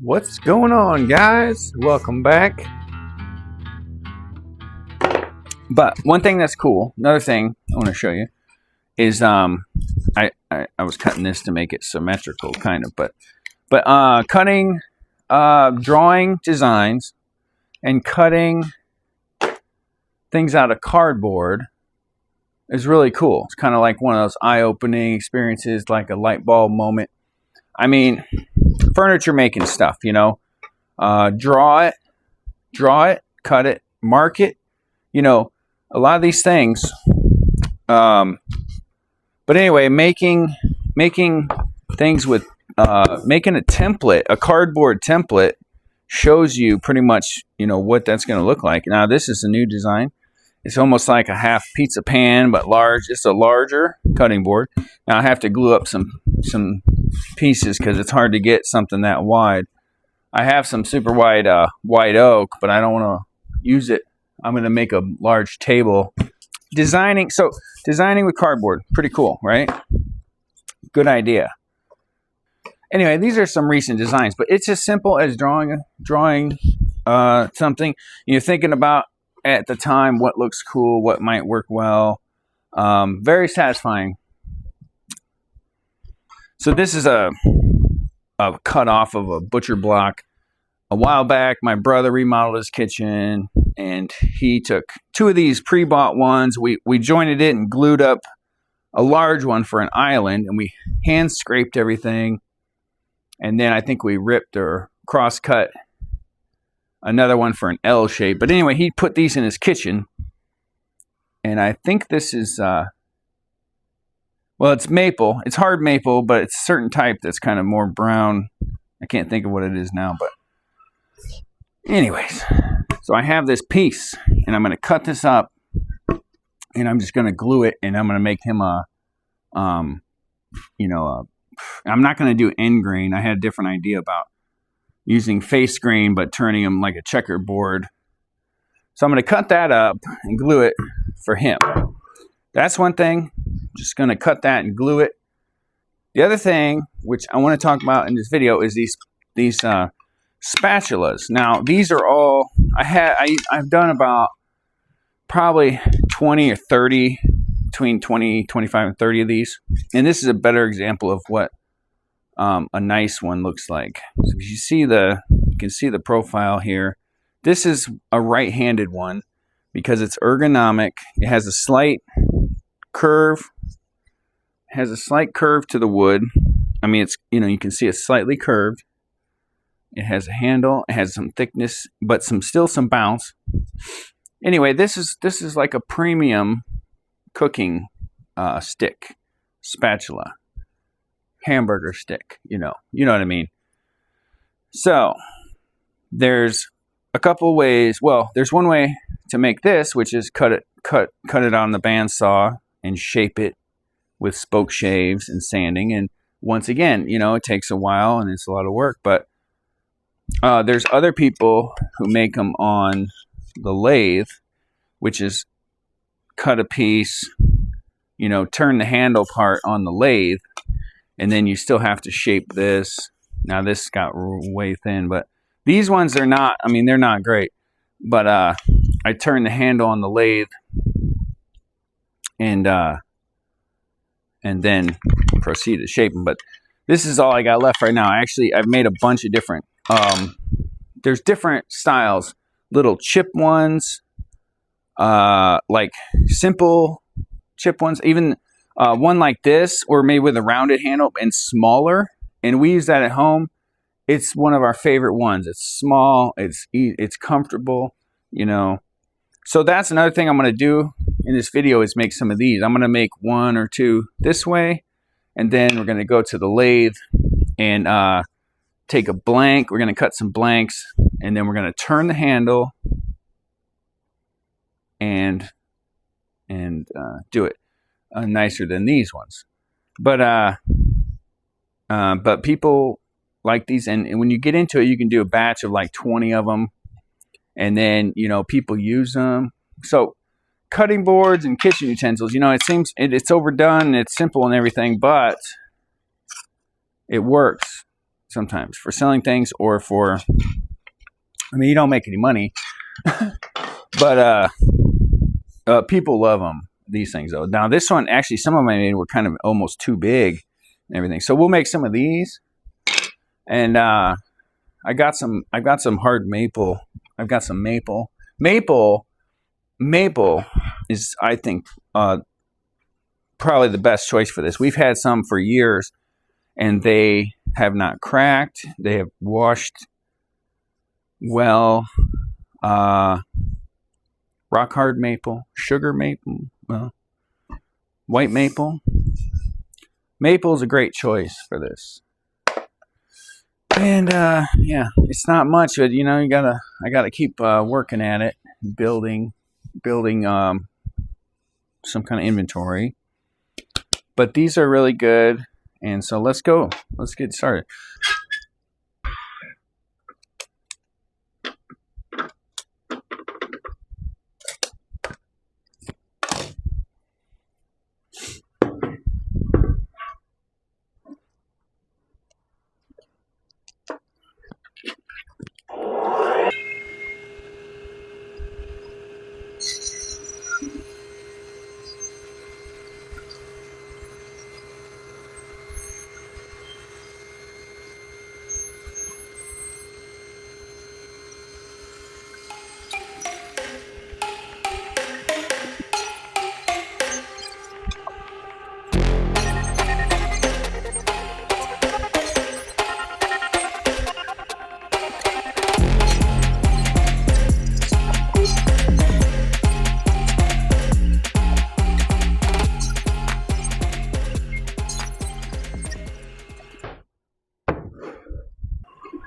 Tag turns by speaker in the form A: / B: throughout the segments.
A: What's going on, guys? Welcome back. But one thing that's cool, another thing I want to show you is I was cutting this to make it symmetrical, kind of, but cutting, drawing designs and cutting things out of cardboard is really cool. It's kind of like one of those eye-opening experiences, like a light bulb moment. I mean, furniture making stuff, you know, draw it, cut it, mark it, you know, a lot of these things. But anyway, making things with, making a template, a cardboard template shows you pretty much, you know, what that's going to look like. Now, this is a new design. It's almost like a half pizza pan, but large. It's a larger cutting board. Now I have to glue up some pieces because it's hard to get something that wide. I have some super wide white oak, but I don't want to use it. I'm going to make a large table. Designing with cardboard, pretty cool, right? Good idea. Anyway, these are some recent designs, but it's as simple as drawing something you're thinking about at the time, what looks cool, what might work well. Very satisfying. So this is a cut off of a butcher block. A while back, my brother remodeled his kitchen, and he took two of these pre-bought ones. We jointed it and glued up a large one for an island, and we hand scraped everything. And then I think we ripped or cross-cut another one for an L shape. But anyway, he put these in his kitchen. And I think this is, well, it's maple. It's hard maple, but it's a certain type that's kind of more brown. I can't think of what it is now, but anyways. So I have this piece, and I'm going to cut this up, and I'm just going to glue it, and I'm going to make him I'm not going to do end grain. I had a different idea about using face grain, but turning them like a checkerboard. So I'm going to cut that up and glue it for him. That's one thing. Just going to cut that and glue it. The other thing, which I want to talk about in this video, is these spatulas. Now, these are all I've done about probably 20 or 30, between 20, 25, and 30 of these. And this is a better example of what a nice one looks like. So if you can see the profile here. This is a right-handed one because it's ergonomic. It has a slight curve. It has a slight curve to the wood. I mean, it's, you know, you can see it's slightly curved. It has a handle. It has some thickness, but still some bounce. Anyway, this is like a premium cooking stick, spatula. Hamburger stick, you know what I mean. So there's a couple ways. Well, there's one way to make this, which is cut it on the bandsaw and shape it with spoke shaves and sanding. And once again, you know, it takes a while and it's a lot of work. But there's other people who make them on the lathe, which is cut a piece, you know, turn the handle part on the lathe. And then you still have to shape this. Now this got way thin, but these ones are not, I mean, they're not great. But I turn the handle on the lathe and then proceed to shape them. But this is all I got left right now. I've made a bunch of different, there's different styles. Little chip ones, like simple chip ones, even one like this, or maybe with a rounded handle and smaller, and we use that at home. It's one of our favorite ones. It's small, it's comfortable, you know. So that's another thing I'm going to do in this video is make some of these. I'm going to make one or two this way, and then we're going to go to the lathe and take a blank. We're going to cut some blanks, and then we're going to turn the handle and do it. Nicer than these ones, but people like these, and when you get into it, you can do a batch of like 20 of them, and then, you know, people use them. So cutting boards and kitchen utensils, you know, it seems it's overdone, it's simple and everything, but it works. sometimes for selling things or for, I mean, you don't make any money, but people love them, these things though. Now this one, actually some of my made were kind of almost too big and everything. So we'll make some of these. And I got some hard maple. I've got some maple. Maple is, I think, probably the best choice for this. We've had some for years, and they have not cracked. They have washed well. Rock hard maple, sugar maple, white maple. Maple is a great choice for this. And yeah, it's not much, but you know, I gotta keep working at it, building some kind of inventory. But these are really good, and so let's get started.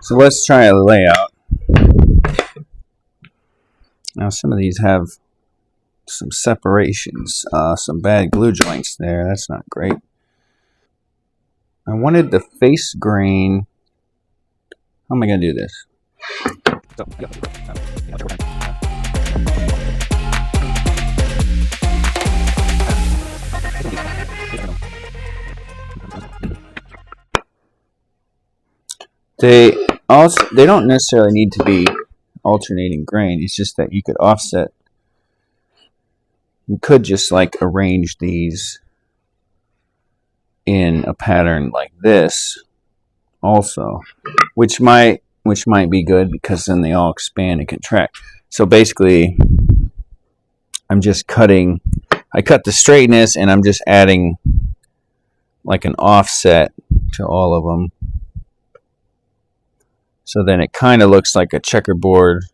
A: So let's try a layout. Now some of these have some separations, some bad glue joints there. That's not great. I wanted the face grain. How am I going to do this? They don't necessarily need to be alternating grain. It's just that you could offset. You could just like arrange these in a pattern like this also, which might be good because then they all expand and contract. So basically I'm just cutting, I cut the straightness and I'm just adding like an offset to all of them. So then it kind of looks like a checkerboard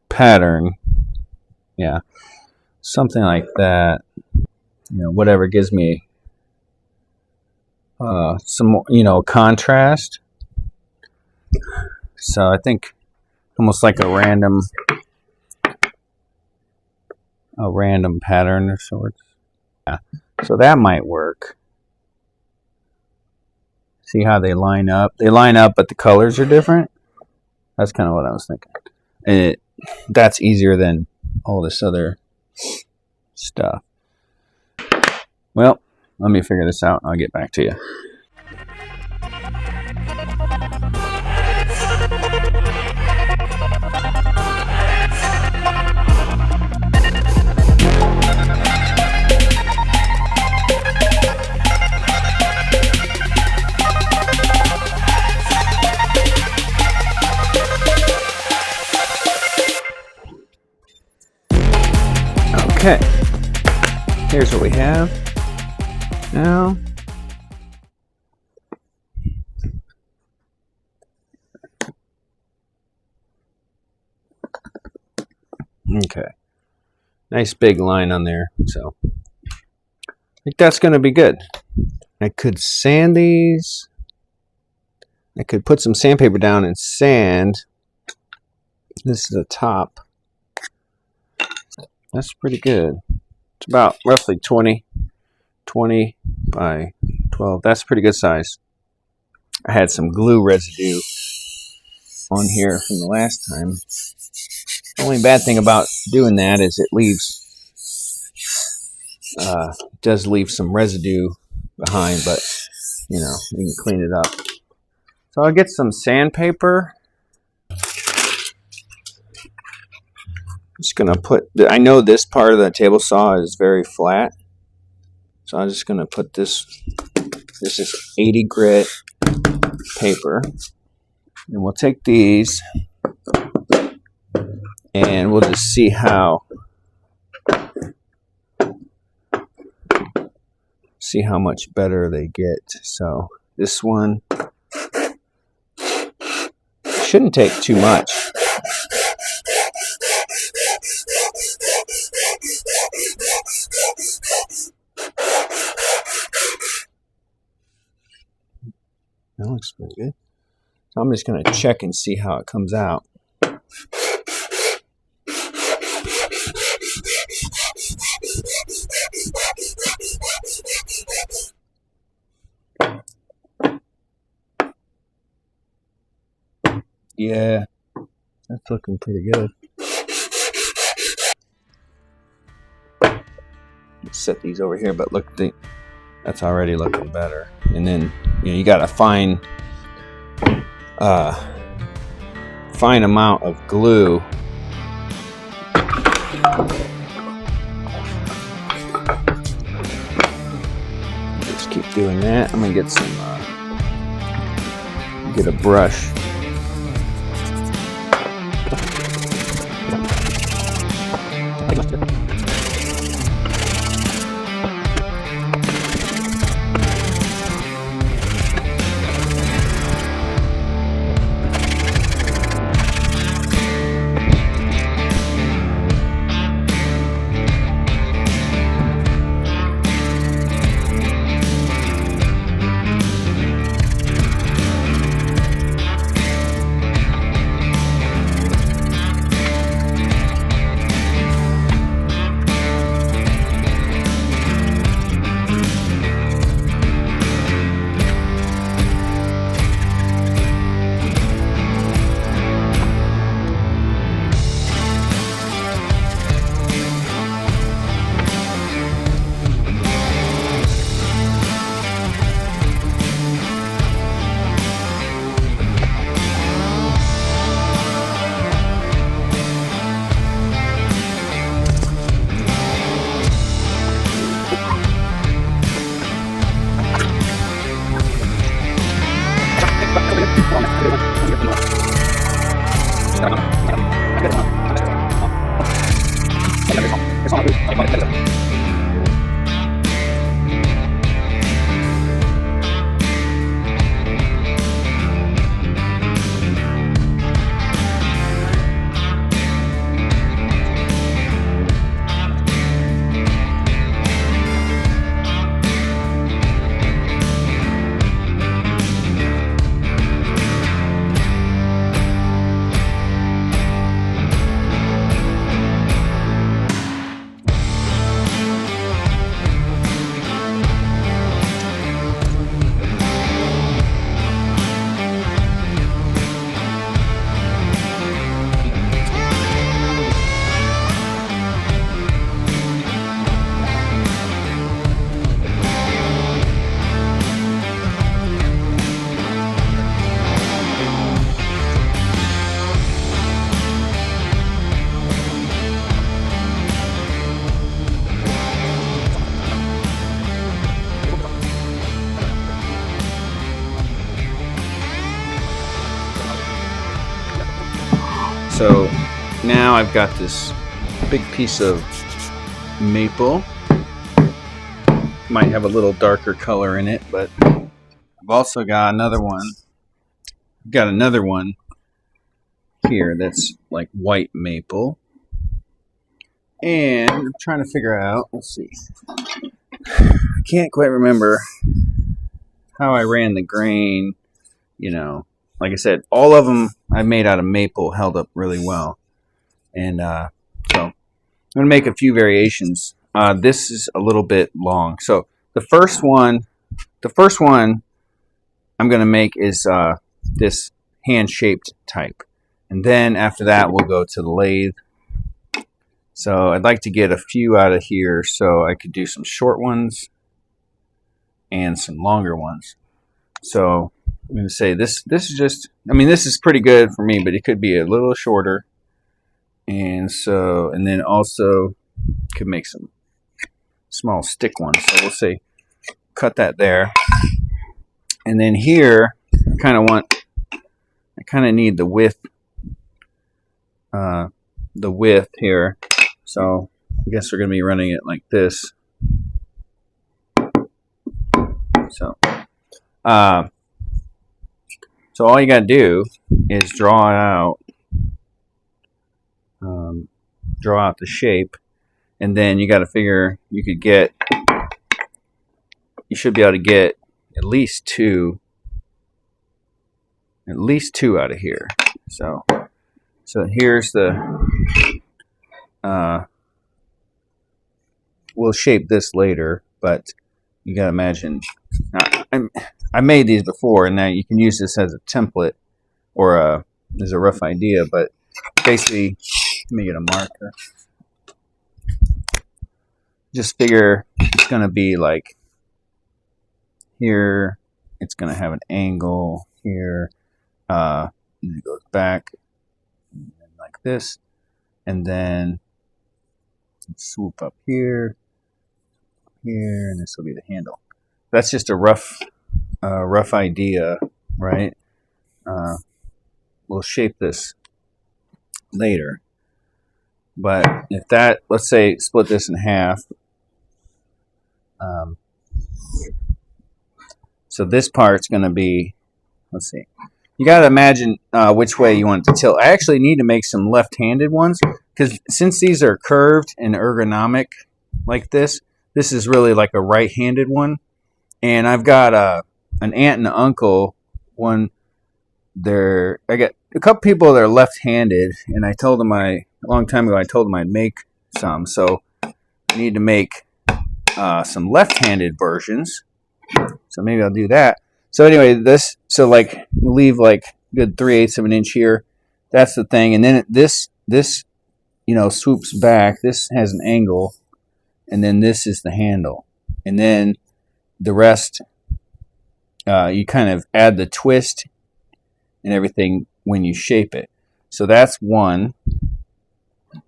A: pattern. Yeah, something like that. You know, whatever gives me some more, you know, contrast. So I think almost like a random pattern of sorts. Yeah, so that might work. See how they line up? They line up, but the colors are different. That's kind of what I was thinking. And that's easier than all this other stuff. Well, let me figure this out. I'll get back to you. Okay, here's what we have now. Okay, nice big line on there, so I think that's going to be good. I could sand these. I could put some sandpaper down and sand. This is the top. That's pretty good. It's about roughly 20 by 12. That's pretty good size. I had some glue residue on here from the last time. The only bad thing about doing that is it does leave some residue behind, but you know, you can clean it up. So I'll get some sandpaper. Just gonna put, I know this part of the table saw is very flat, so I'm just gonna put this is 80 grit paper, and we'll take these and we'll just see how much better they get. So this one shouldn't take too much. That looks pretty good. So I'm just going to check and see how it comes out. Yeah, that's looking pretty good. Let's set these over here, but look, that's already looking better. And then you got a fine amount of glue. Just keep doing that. I'm gonna get some get a brush. So now I've got this big piece of maple. Might have a little darker color in it, but I've also got another one. I've got another one here that's like white maple. And I'm trying to figure out, let's see. I can't quite remember how I ran the grain, Like I said, all of them I made out of maple held up really well. And so I'm going to make a few variations. This is a little bit long. So the first one I'm going to make is this hand-shaped type. And then after that, we'll go to the lathe. So I'd like to get a few out of here so I could do some short ones and some longer ones. So I'm going to say this is just, I mean, this is pretty good for me, but it could be a little shorter. And so, and then also could make some small stick ones. So we'll say cut that there. And then here, I kind of need the width here. So I guess we're going to be running it like this. So, so all you got to do is draw out the shape, and then you got to figure you should be able to get at least two out of here. So here's the we'll shape this later, but you got to imagine. I made these before, and now you can use this as a template or as a rough idea. But basically, let me get a marker. Just figure it's going to be like here. It's going to have an angle here. And it goes back like this, and then swoop up here, and this will be the handle. That's just a rough idea, right? We'll shape this later, but if that, let's say, split this in half. So this part's going to be, let's see. You got to imagine which way you want it to tilt. I actually need to make some left-handed ones because since these are curved and ergonomic like this is really like a right-handed one. And I've got an aunt and an uncle. I got a couple people that are left-handed, and I told them a long time ago I'd make some. So I need to make some left-handed versions. So maybe I'll do that. So anyway, like leave like good 3/8 of an inch here. That's the thing, and then this swoops back. This has an angle, and then this is the handle, and then the rest you kind of add the twist and everything when you shape it. So that's one,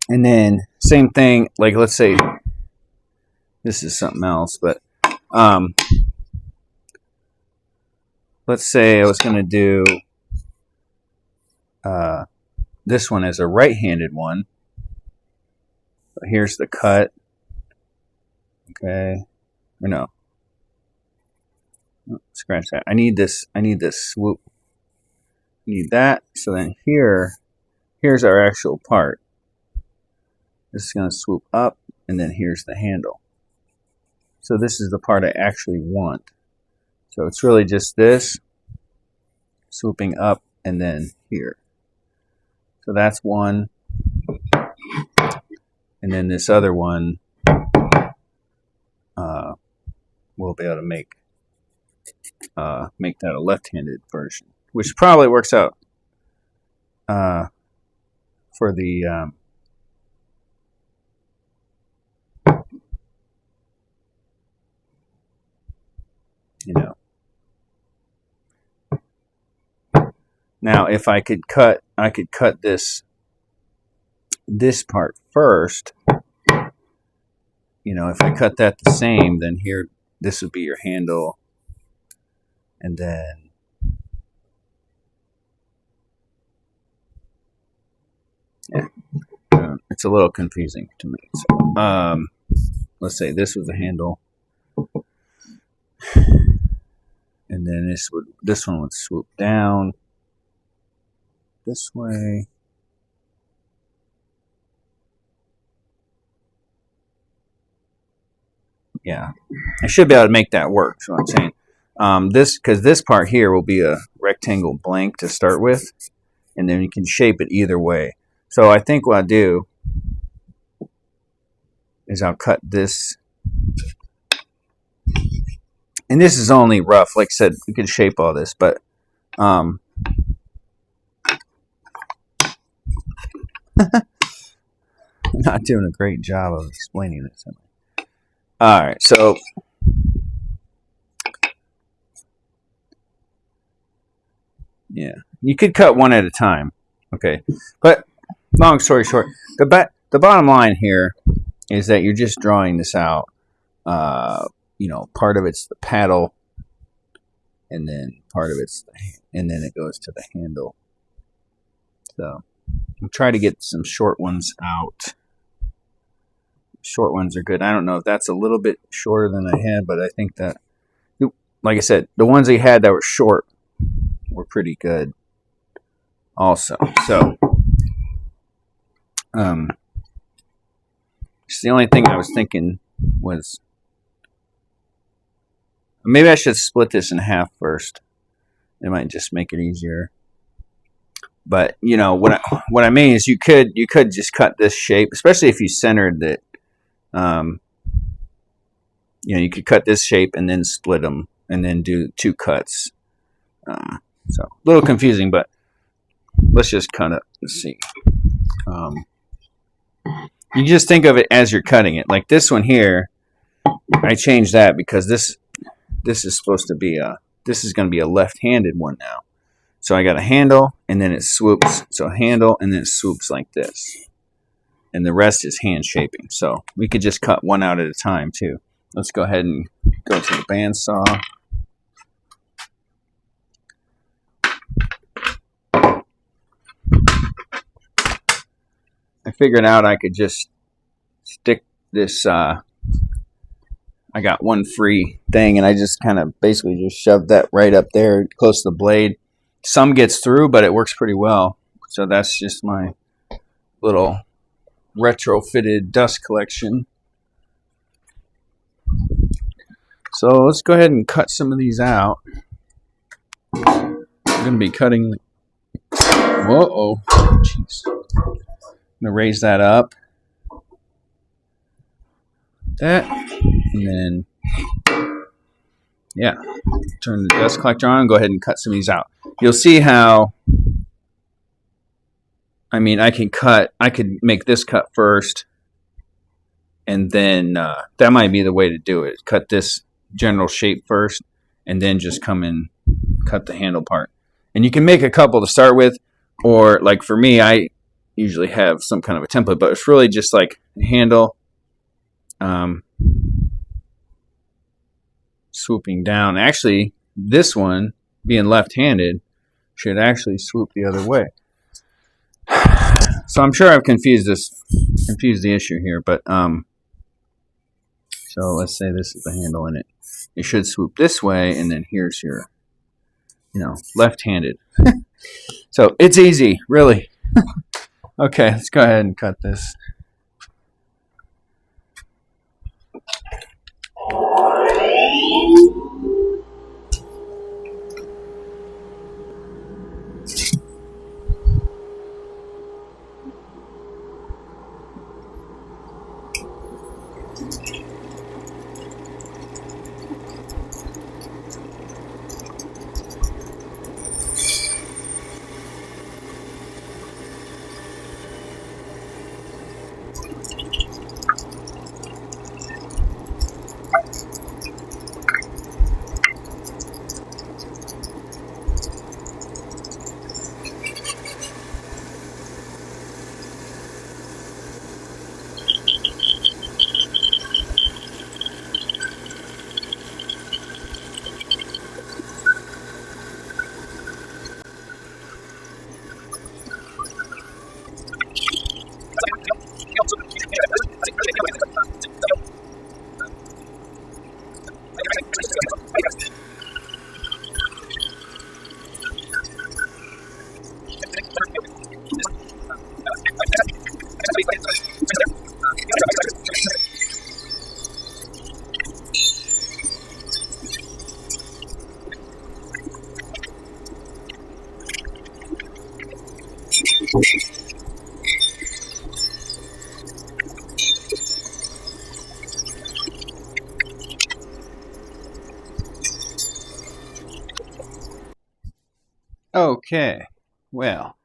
A: and then same thing. Like let's say this is something else, but let's say I was going to do this one as a right-handed one. But here's the cut. Okay. Or no. Oh, scratch that. I need this swoop. I need that. So then here's our actual part. This is going to swoop up, and then here's the handle. So this is the part I actually want. So it's really just this swooping up and then here. So that's one. And then this other one we'll be able to make that a left-handed version, which probably works out for the Now, if I could cut this part first. If I cut that the same, then here, this would be your handle, and then it's a little confusing to me. So, let's say this was the handle, and then this one would swoop down this way. Yeah, I should be able to make that work. So I'm saying because this part here will be a rectangle blank to start with, and then you can shape it either way. So I think what I'll do is I'll cut this, and this is only rough. Like I said, we could shape all this, but I'm not doing a great job of explaining this. All right, so Yeah, you could cut one at a time. Okay, but long story short, the bottom line here is that you're just drawing this out. Part of it's the paddle, and then part of and then it goes to the handle. So I'm trying to get some short ones out. Short ones are good. I don't know if that's a little bit shorter than I had, but I think that, like I said, the ones I had that were short were pretty good also. So it's the only thing I was thinking was maybe I should split this in half first. It might just make it easier. But what I mean is you could just cut this shape, especially if you centered it. You could cut this shape and then split them and then do 2 cuts. So a little confusing, but let's just cut it. Let's see. You just think of it as you're cutting it. Like this one here, I changed that because this is supposed to be this is going to be a left-handed one now. So I got a handle and then it swoops. So handle and then it swoops like this. And the rest is hand shaping. So we could just cut one out at a time too. Let's go ahead and go to the bandsaw. I figured out I could just stick this, I got one free thing and I just kind of basically just shoved that right up there close to the blade. Some gets through, but it works pretty well. So that's just my little retrofitted dust collection. So let's go ahead and cut some of these out. I'm going to be cutting. Whoa, jeez. I'm going to raise that up. That. And then, yeah, turn the dust collector on and go ahead and cut some of these out. You'll see how, I could make this cut first. And then that might be the way to do it. Cut this general shape first and then just come in, cut the handle part. And you can make a couple to start with, or like for me, I usually have some kind of a template, but it's really just like a handle, swooping down. Actually, this one, being left-handed, should actually swoop the other way. So I'm sure I've confused the issue here, but so let's say this is the handle in it. It should swoop this way, and then here's your, left-handed. So it's easy, really. Okay, let's go ahead and cut this. Okay, well,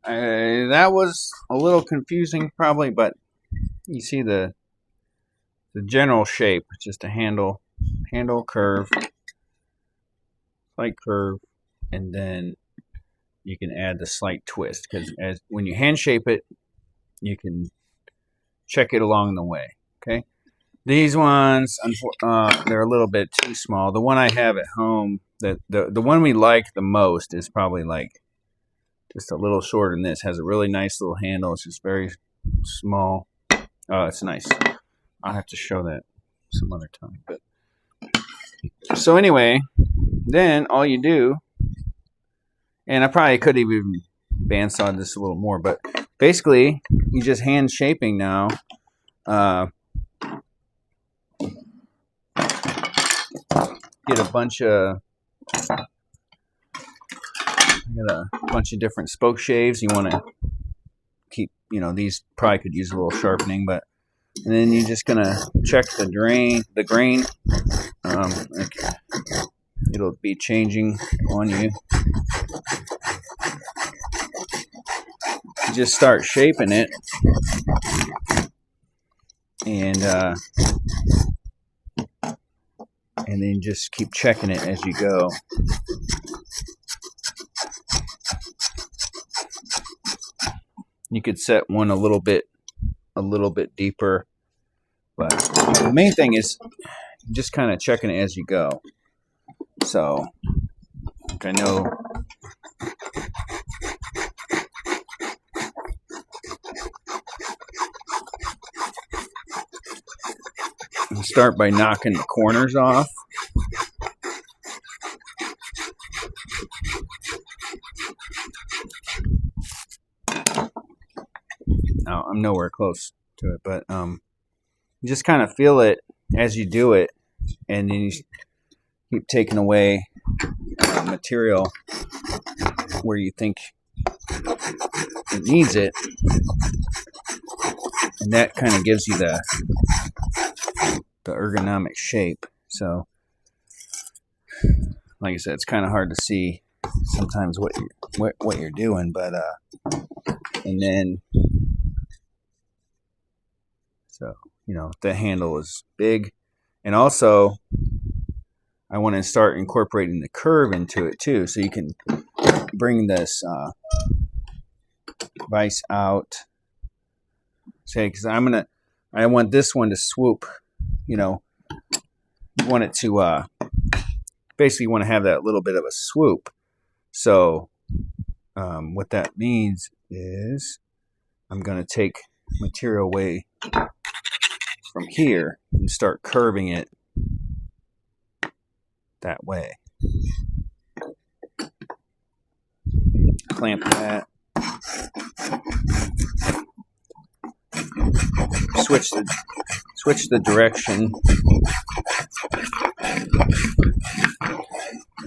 A: that was a little confusing probably, but you see the general shape, just a handle curve. slight curve, and then you can add the slight twist, because as when you hand shape it, you can check it along the way. Okay, these ones they're a little bit too small. The one I have at home, the one we like the most is probably like just a little shorter than this. Has a really nice little handle. It's just very small. Oh, it's nice. I'll have to show that some other time. But so anyway, then all you do, and I probably could have even bandsawed this a little more, but basically you just hand shaping now. Get a bunch of different spoke shaves. You want to keep, these probably could use a little sharpening, but and then you're just gonna check the grain. It'll be changing on you. You just start shaping it, and then just keep checking it as you go. You could set one a little bit deeper, but the main thing is just kind of checking it as you go. So, I know you start by knocking the corners off. Now, I'm nowhere close to it, but you just kind of feel it as you do it, and then you keep taking away material where you think it needs it, and that kind of gives you the ergonomic shape. So, like I said, it's kind of hard to see sometimes what you're doing, but and then so the handle is big, and also I want to start incorporating the curve into it too, so you can bring this vise out. Say, because I want this one to swoop. You want it to basically want to have that little bit of a swoop. So what that means is I'm going to take material away from here and start curving it that way. Clamp that. Switch the direction.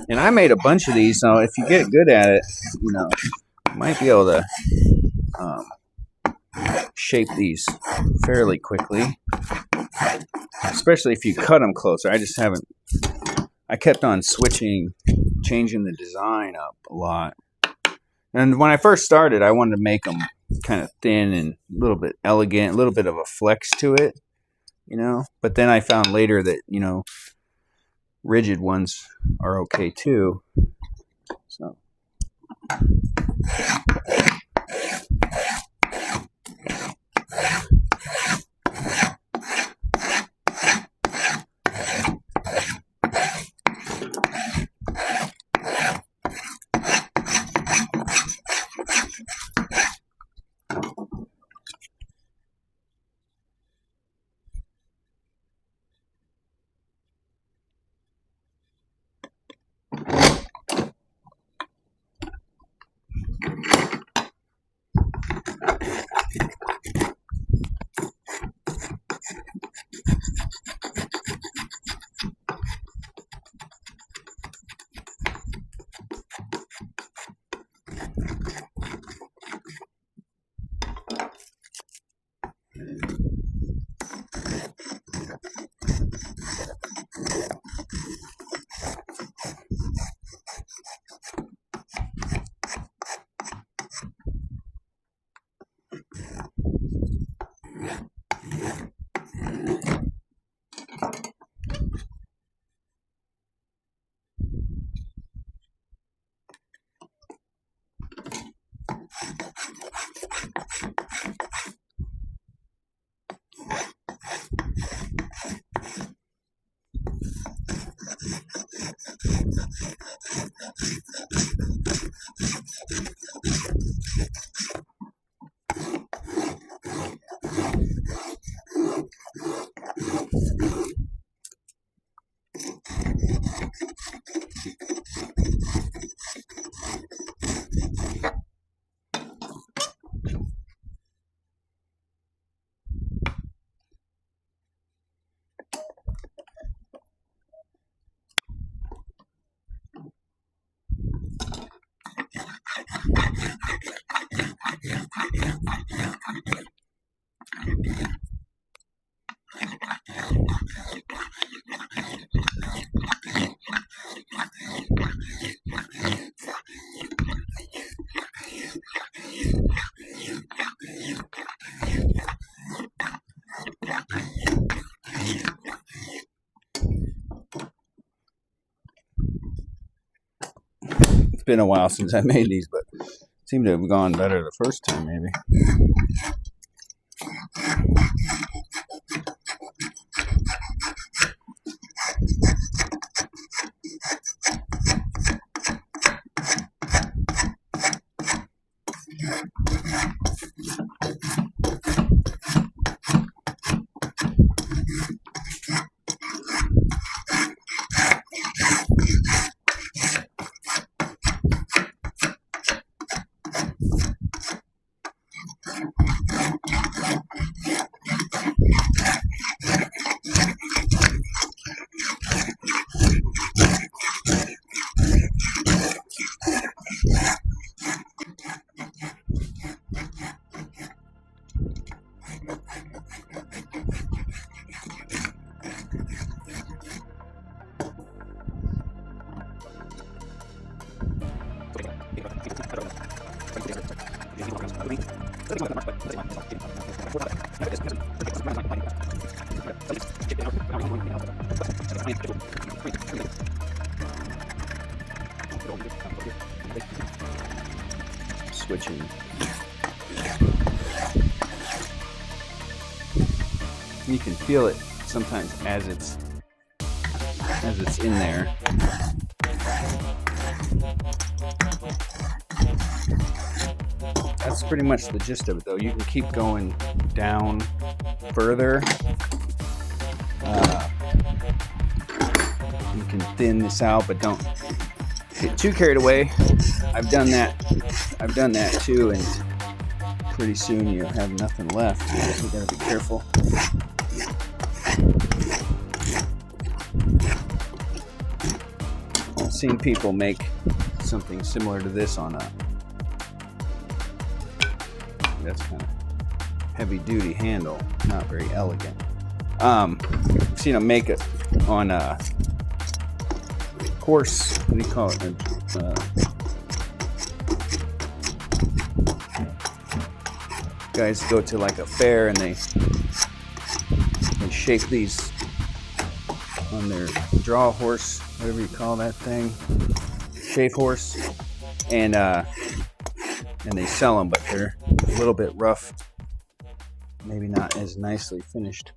A: And I made a bunch of these, so if you get good at it, you might be able to shape these fairly quickly. Especially if you cut them closer. I kept on changing the design up a lot. And when I first started, I wanted to make them kind of thin and a little bit elegant, a little bit of a flex to it, But then I found later that, rigid ones are okay too. So. It's been a while since I made these, but seem to have gone better the first time, maybe. Switching. You can feel it sometimes as it's in there. That's pretty much the gist of it, though. You can keep going down further. You can thin this out, but don't get too carried away. I've done that too, and pretty soon you have nothing left. You gotta be careful. I've seen people make something similar to this on a, that's kind of heavy duty handle, not very elegant. I've seen them make it on a horse, what do you call it? Guys go to like a fair and they shape these on their draw horse, whatever you call that thing, shave horse, and they sell them, but they're a little bit rough, maybe not as nicely finished.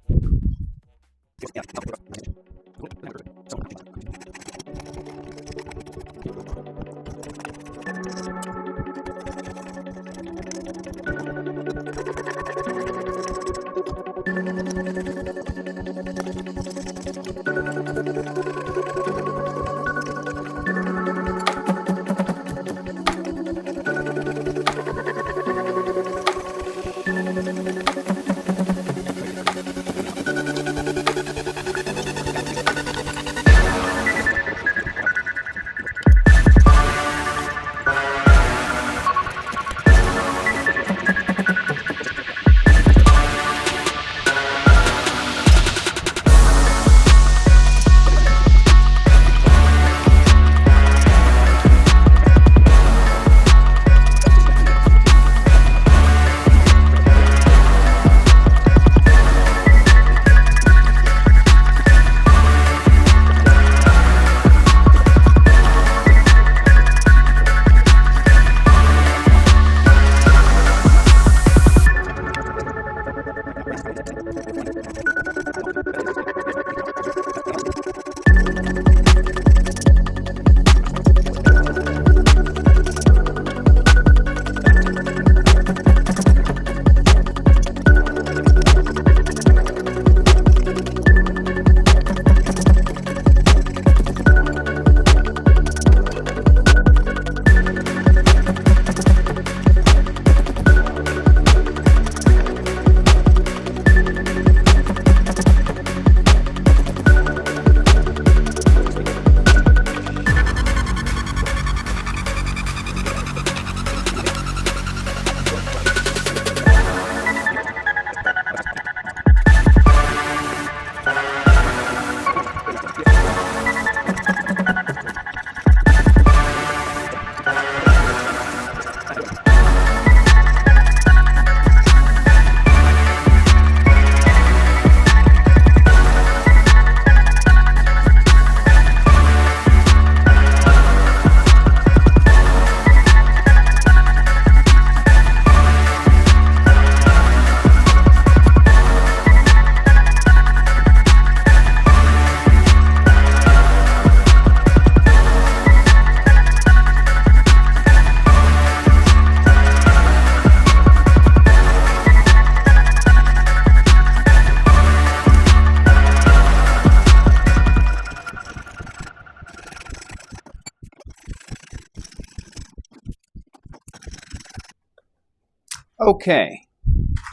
A: Okay,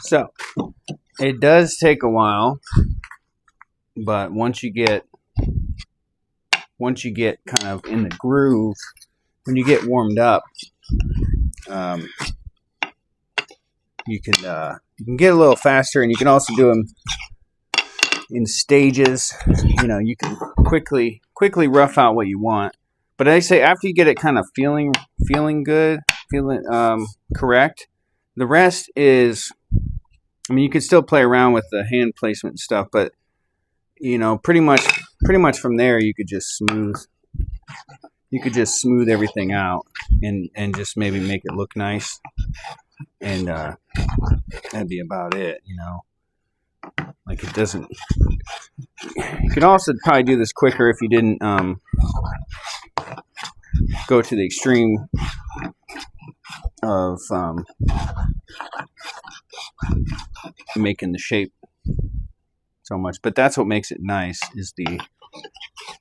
A: so it does take a while, but once you get kind of in the groove, when you get warmed up, um, you can get a little faster, and you can also do them in stages. You know, you can quickly rough out what you want. But I say after you get it kind of feeling good, feeling correct, the rest is, I mean, you can still play around with the hand placement and stuff, but you know, pretty much from there you could just smooth everything out and just maybe make it look nice, and that'd be about it, you know. Like, it doesn't. You could also probably do this quicker if you didn't go to the extreme of making the shape so much. But that's what makes it nice, is the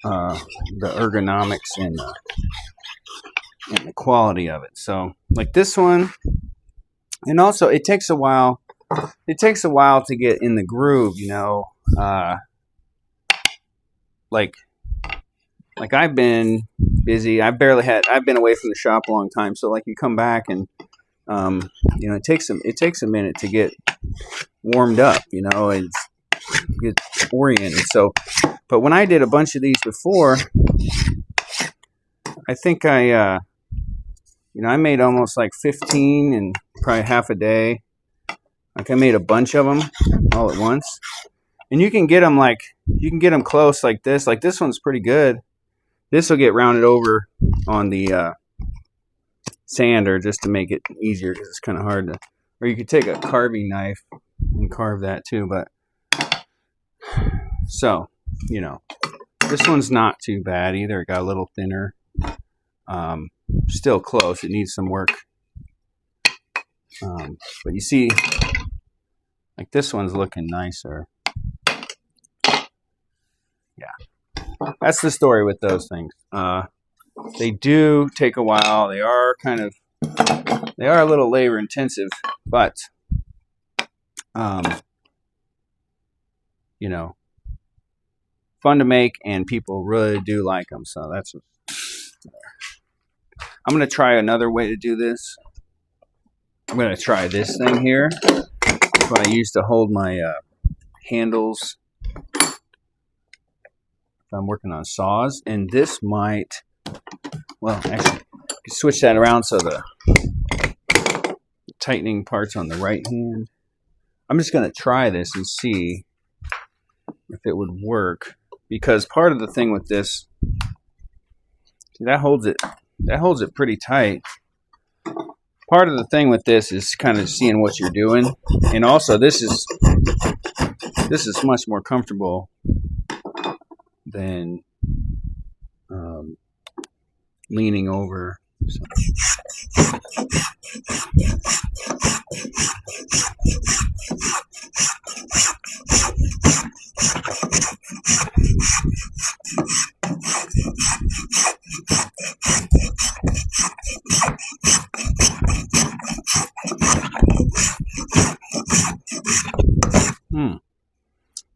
A: ergonomics and the quality of it. So, like this one, and also it takes a while. It takes a while to get in the groove, you know. Like I've been busy. I've been away from the shop a long time. So like you come back and you know, it takes a minute to get warmed up, you know, and get oriented. So, but when I did a bunch of these before, I think I made almost like 15 in probably half a day. Like I made a bunch of them all at once, and you can get them close like this. Like this one's pretty good. This will get rounded over on the sander just to make it easier, because it's kind of hard to. Or you could take a carving knife and carve that too. But so, you know, this one's not too bad either. It got a little thinner. Still close. It needs some work. But you see, like this one's looking nicer. Yeah, that's the story with those things. They do take a while. They are a little labor intensive, but you know, fun to make, and people really do like them. So that's. I'm gonna try another way to do this. I'm going to try this thing here. That's what I use to hold my handles if I'm working on saws. And this might, well, actually, switch that around so the tightening part's on the right hand. I'm just going to try this and see if it would work. Because part of the thing with this, see, that holds it pretty tight. Part of the thing with this is kind of seeing what you're doing, and also this is much more comfortable than leaning over. So.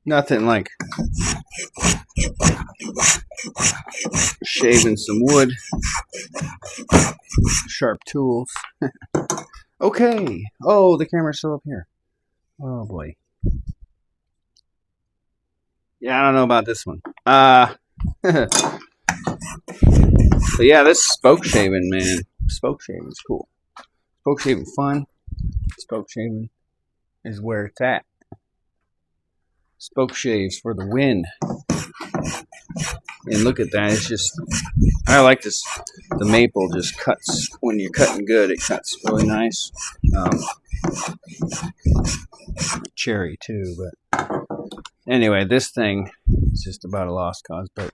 A: Nothing like shaving some wood. Sharp tools. Okay. Oh, the camera's still up here. Oh boy. Yeah, I don't know about this one. But yeah, this spoke shaving, man. Spoke shaving is cool. Spoke shaving fun. Spoke shaving is where it's at. Spoke shaves for the win. And look at that. It's just, I like this. The maple just cuts, when you're cutting good, it cuts really nice. Cherry too, but anyway, this thing is just about a lost cause. But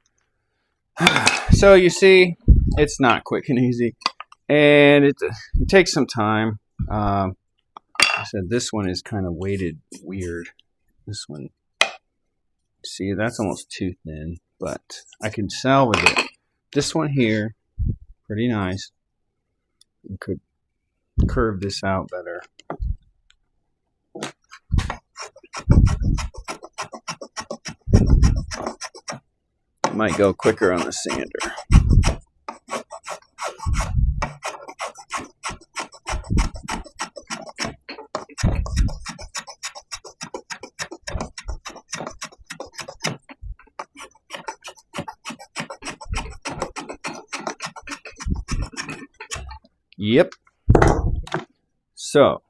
A: so you see, it's not quick and easy, and it takes some time. I said this one is kind of weighted weird. This one, see, that's almost too thin, but I can salvage it. This one here, pretty nice. You could curve this out better. might go quicker on the sander. Yep. So,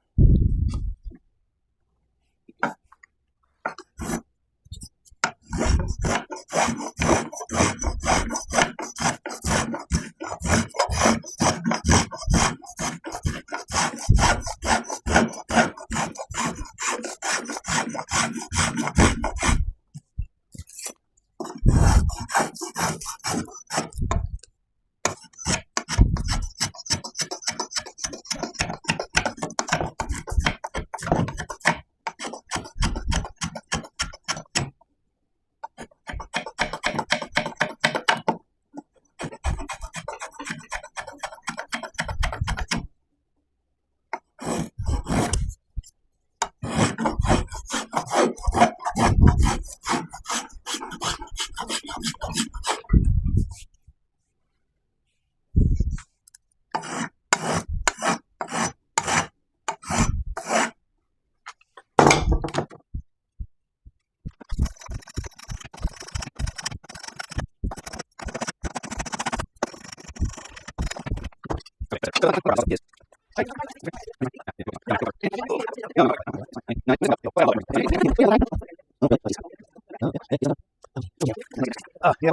A: yeah.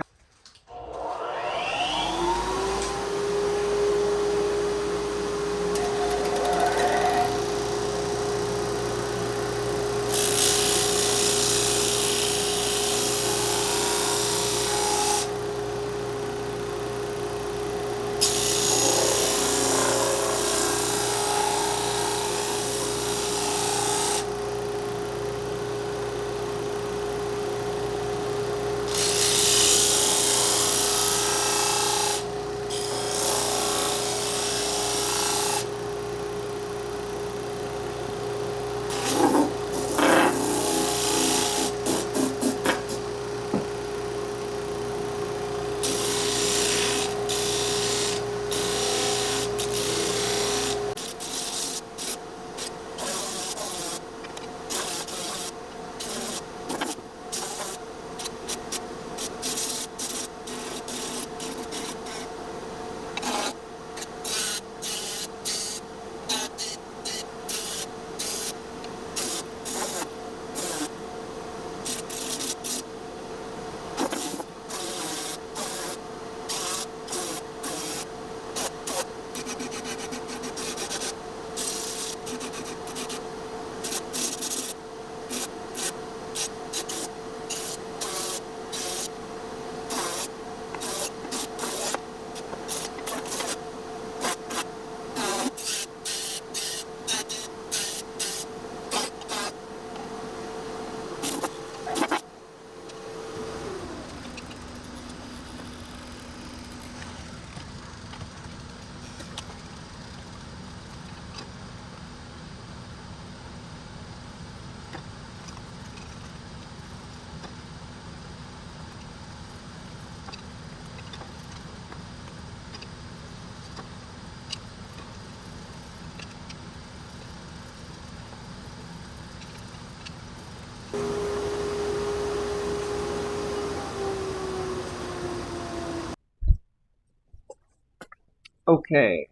A: Okay.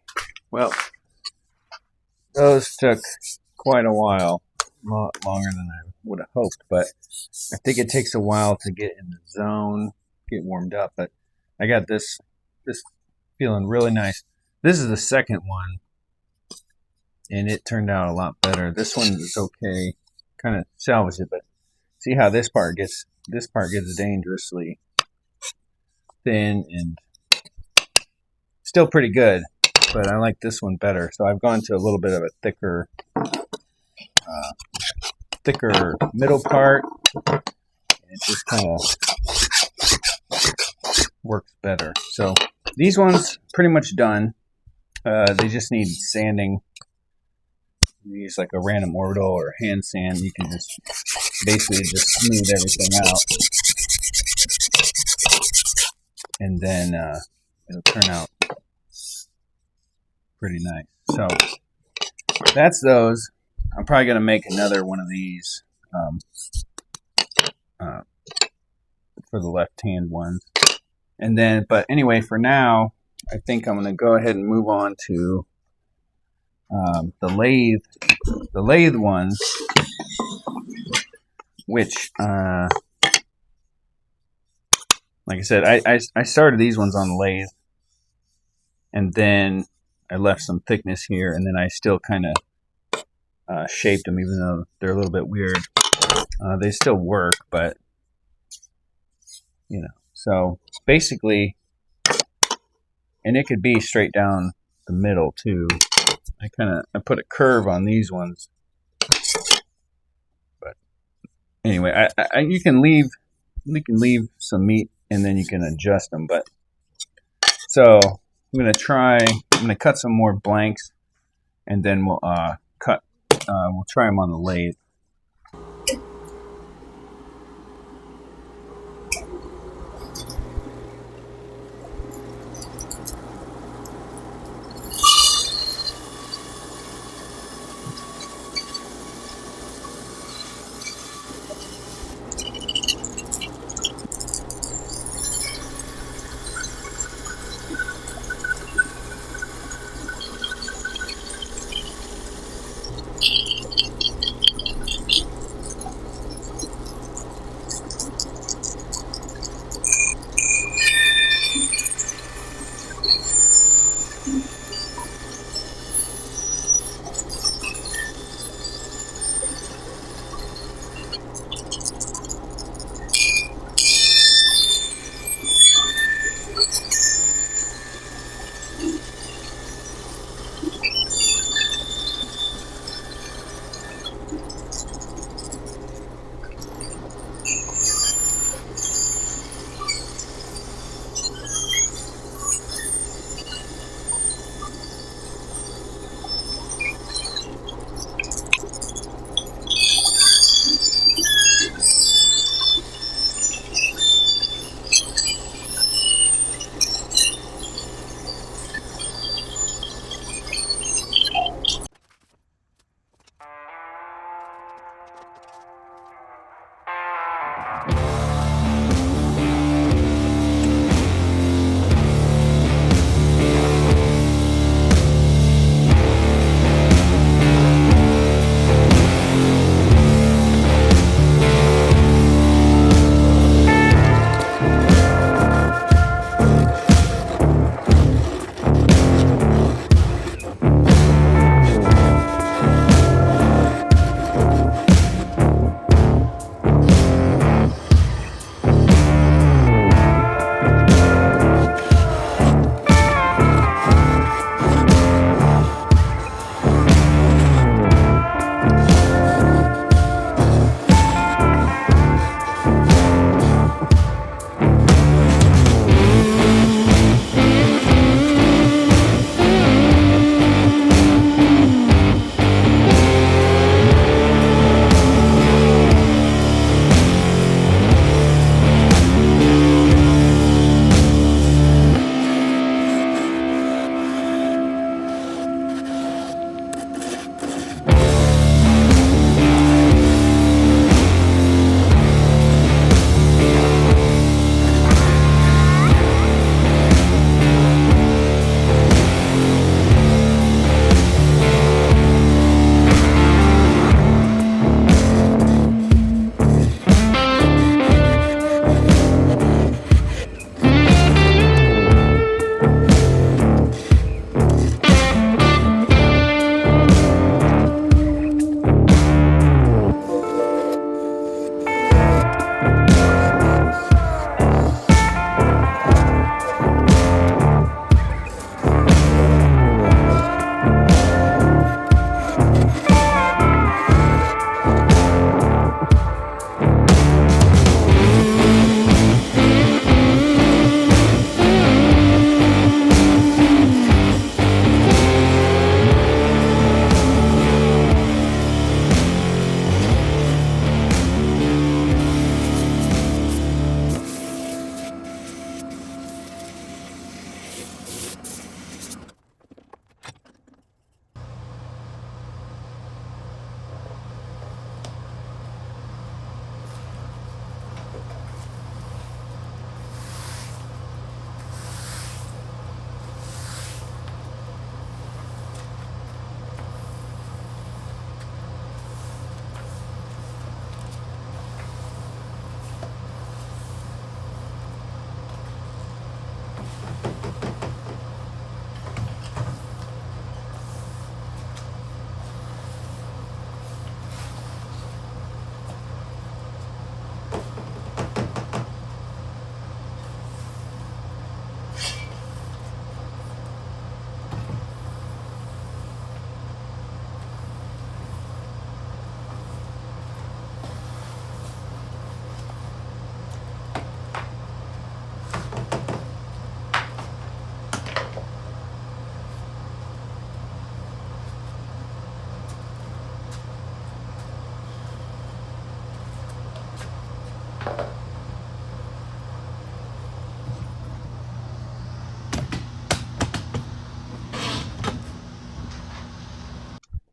A: Well, those took quite a while, a lot longer than I would have hoped, but I think it takes a while to get in the zone, get warmed up, but I got this feeling really nice. This is the second one, and it turned out a lot better. This one is okay, kind of salvaged it, but see how this part gets dangerously thin and still pretty good, but I like this one better. So I've gone to a little bit of a thicker middle part. It just kind of works better. So these ones pretty much done. They just need sanding. You use like a random orbital or hand sand. You can just basically just smooth everything out. and then it'll turn out pretty nice. So that's those. I'm probably going to make another one of these for the left-hand ones. And then, but anyway, for now, I think I'm going to go ahead and move on to the lathe ones, which, like I said, I started these ones on the lathe, and then I left some thickness here, and then I still kind of shaped them, even though they're a little bit weird. They still work, but, you know, so basically, and it could be straight down the middle too. I put a curve on these ones, but anyway, you can leave some meat and then you can adjust them. But so I'm gonna cut some more blanks, and then we'll try them on the lathe.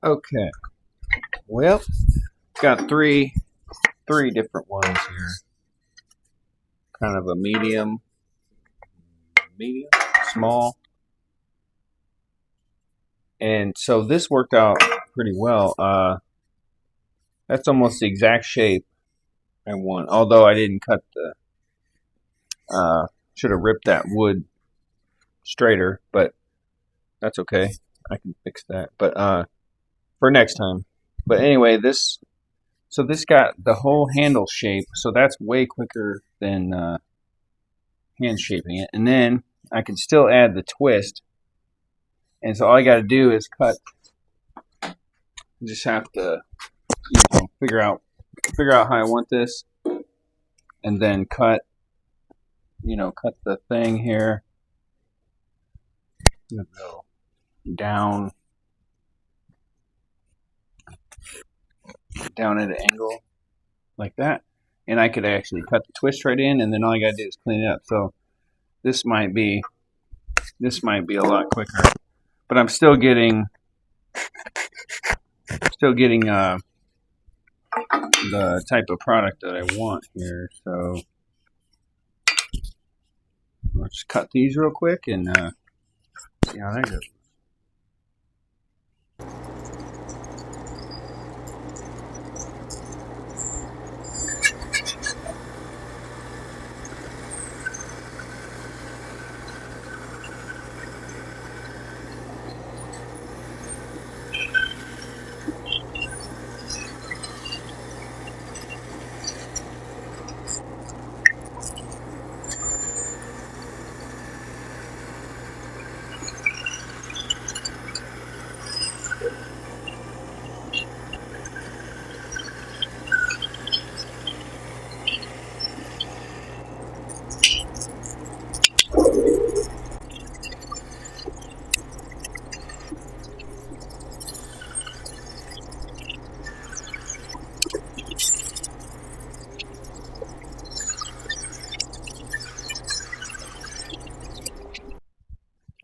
A: Okay. Well, got three different ones here. Kind of a medium, small. And so this worked out pretty well. That's almost the exact shape I want. Although I didn't cut the, should have ripped that wood straighter, but that's okay. I can fix that. But for next time. But anyway, this got the whole handle shape, so that's way quicker than hand shaping it. And then I can still add the twist. And so all I got to do is cut. You just have to figure out how I want this, and then cut the thing here. Go down at an angle like that, and I could actually cut the twist right in, and then all I gotta do is clean it up. So this might be a lot quicker, but I'm still getting the type of product that I want here. So let's cut these real quick and see how that goes.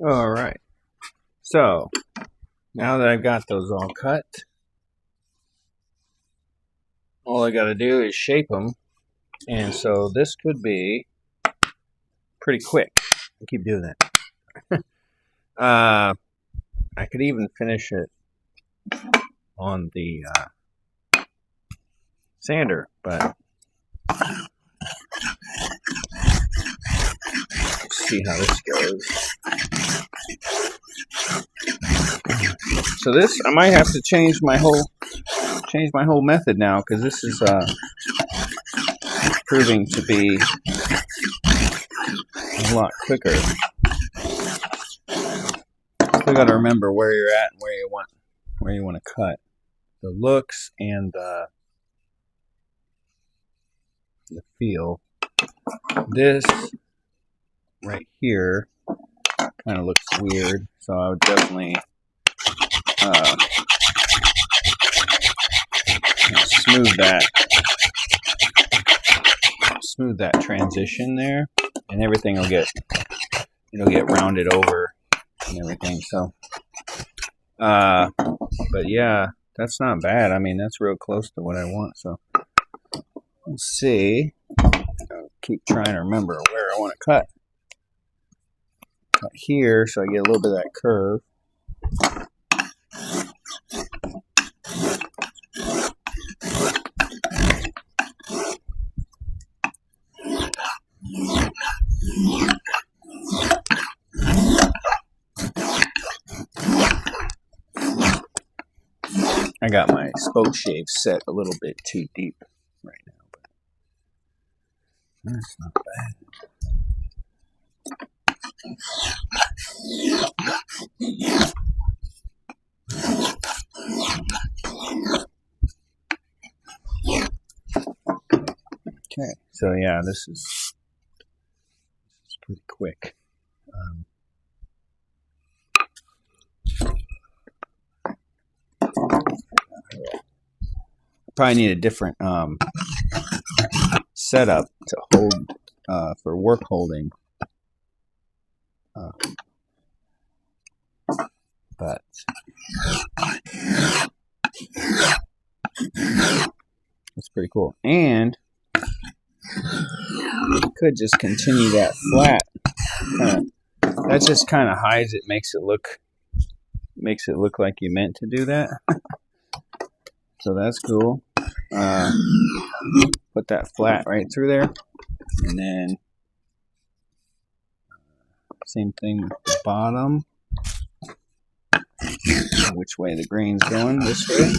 A: All right. So now that I've got those all cut, all I got to do is shape them. And so this could be pretty quick. I keep doing that. I could even finish it on the sander, but let's see how this goes. So this, I might have to change my whole method now, because this is proving to be a lot quicker. Still got to remember where you're at and where you want to cut. The looks and the feel. This right here kind of looks weird, so I would definitely smooth that transition there, and everything will get rounded over and everything. So but yeah, that's not bad. I mean, that's real close to what I want. So let's see. I'll keep trying to remember where I want to cut here, so I get a little bit of that curve. I got my spoke shave set a little bit too deep right now, but that's not bad. Okay, so yeah, this is pretty quick. Probably need a different setup to hold for work holding, but pretty cool. And you could just continue that flat. That just kind of hides it, makes it look like you meant to do that. So that's cool. Put that flat right through there, and then same thing with the bottom. Which way the grain's going? This way.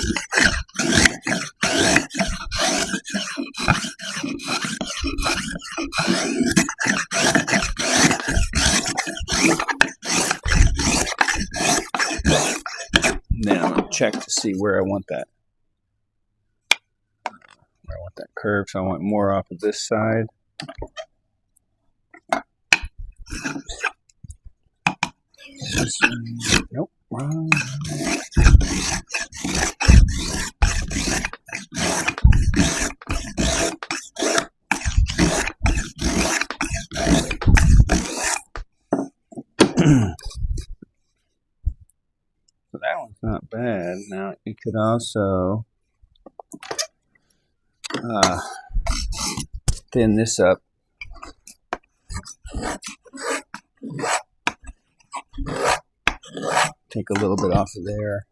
A: And then I'm gonna check to see where I want that. Where I want that curve. So I want more off of this side. Nope. Wrong. So that one's not bad. Now you could also thin this up. Take a little bit off of there.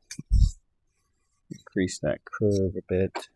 A: Increase that curve a bit.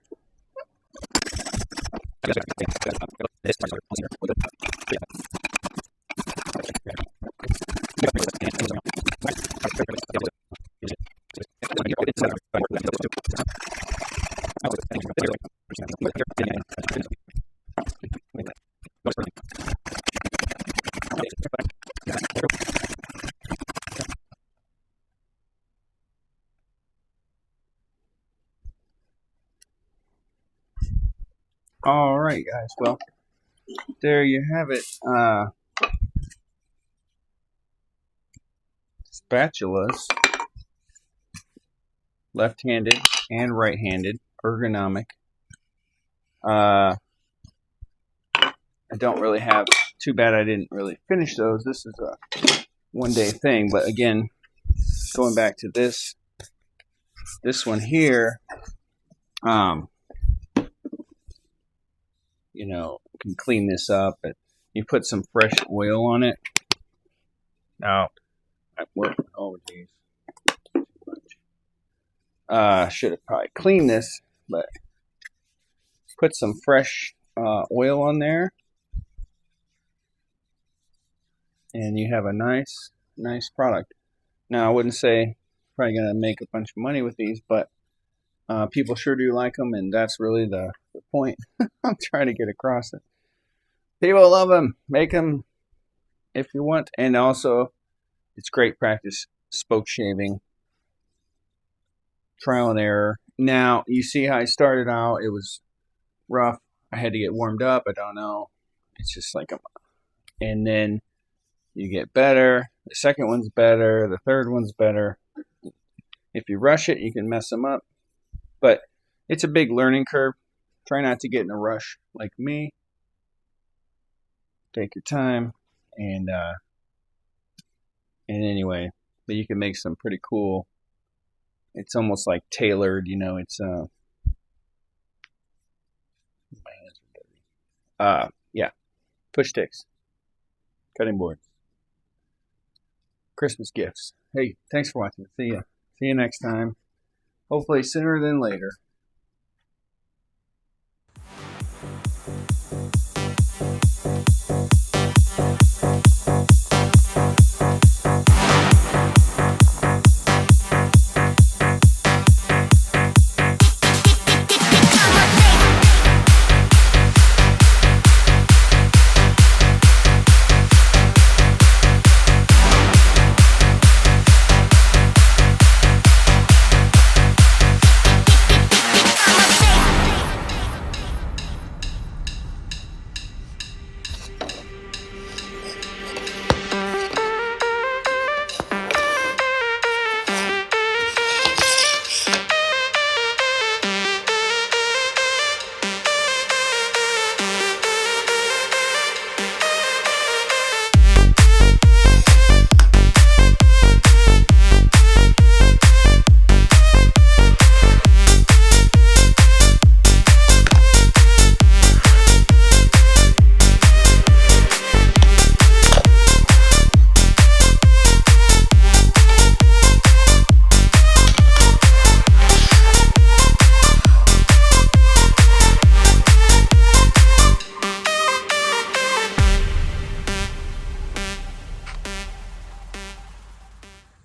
A: All right, guys. Well, there you have it. Spatulas, left-handed and right-handed, ergonomic. I don't really have, too bad I didn't really finish those. This is a one-day thing, but again, going back to this one here, you know, can clean this up. But you put some fresh oil on it. Now, oh geez, should have probably cleaned this, but put some fresh oil on there, and you have a nice product. Now, I wouldn't say probably gonna make a bunch of money with these, but people sure do like them, and that's really the point I'm trying to get across. It. People love them. Make them if you want, and also it's great practice. Spoke shaving, trial and error. Now you see how I started out. It was rough. I had to get warmed up. I don't know. It's just like and then you get better. The second one's better. The third one's better. If you rush it, you can mess them up. But it's a big learning curve. Try not to get in a rush like me. Take your time, and anyway, but you can make some pretty cool. It's almost like tailored, you know. It's my hands are dirty. Yeah, push ticks, cutting boards, Christmas gifts. Hey, thanks for watching. See you next time. Hopefully sooner than later.